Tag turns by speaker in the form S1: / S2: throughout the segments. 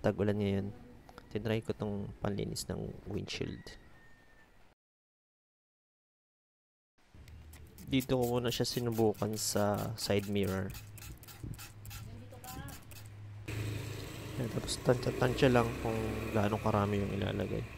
S1: tag-ulan ngayon. Tinry ko tong panlinis ng windshield. Dito ko muna siya sinubukan sa side mirror. Tapos tansya-tansya lang kung gaano karami yung ilalagay.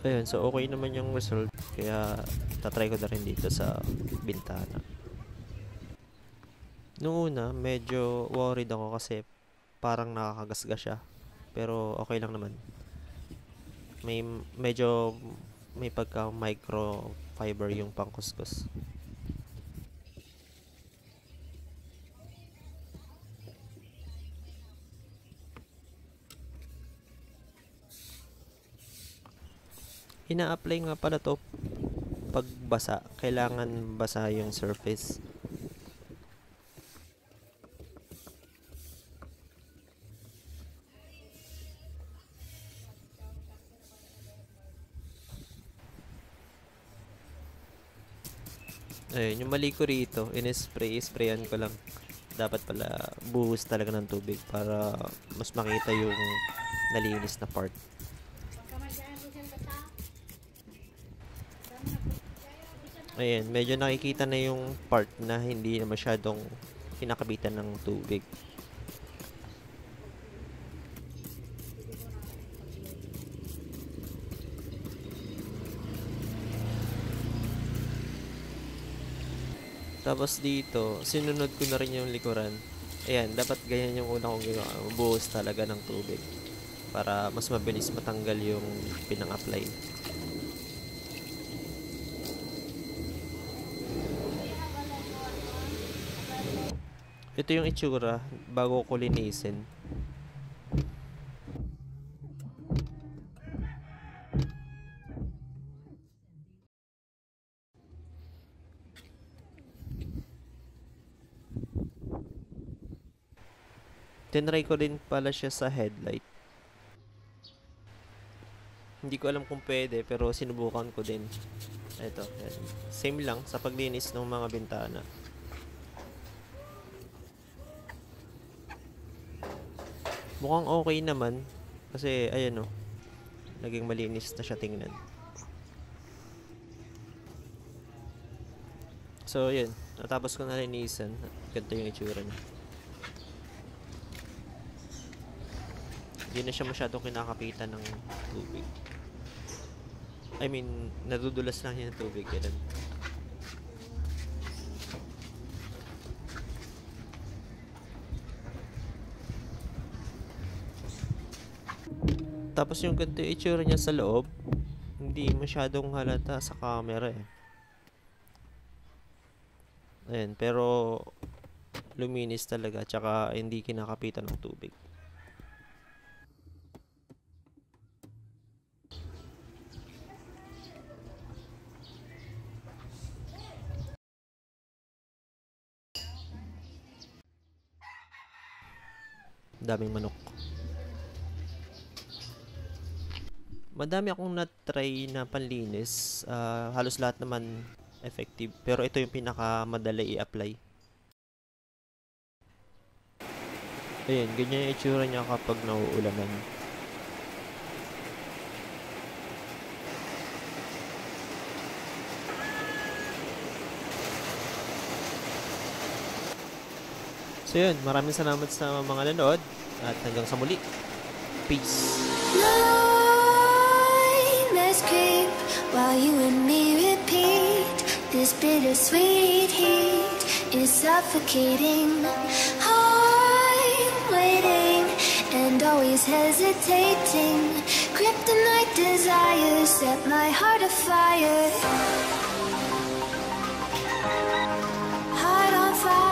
S1: Ayun, so okay naman yung result, kaya tatry ko na rin dito sa bintana. Noong una, medyo worried ako kasi parang nakakagasga siya, pero okay lang naman. Medyo may pagka microfiber yung pangkuskus. Ina-apply nga pala to pag basa. Kailangan basa yung surface. Ayun, yung mali ko rito, sprayan ko lang. Dapat pala buhos talaga ng tubig para mas makita yung nalinis na part. Ayan, medyo nakikita na yung part na hindi na masyadong kinakabitan ng tubig. Tapos dito, sinunod ko na rin yung likuran. Ayan, dapat ganyan yung una kong ginawa. Buhos talaga ng tubig para mas mabilis matanggal yung pinang-apply. Ito yung itsura bago ko linisin. Tinry ko din pala siya sa headlight. Hindi ko alam kung pwede, pero sinubukan ko din. Ito, yan. Same lang sa paglinis ng mga bintana. Mukhang okay naman. Kasi, ayan o. Naging malinis na siya tingnan. So, yun. Natapos ko na linisan. Ganito yung itsura niya. Hindi na siya masyadong kinakapitan ng tubig. I mean, nadudulas lang niya ng tubig. Ganun. Tapos yung ganito yung itsura niya sa loob, hindi masyadong halata sa camera eh. Ayan, pero luminis talaga, tsaka hindi kinakapitan ng tubig. Daming manok. Madami akong na-try na panlinis. Halos lahat naman effective. Pero ito yung pinakamadali i-apply. Ayan, ganyan yung itsura niya kapag nauulanan. So yun, maraming salamat sa mga nanood at hanggang sa muli. Peace!
S2: memories creep while you and me repeat. This bittersweet heat is suffocating. I'm waiting and always hesitating. Kryptonite desires set my heart afire. Heart on fire.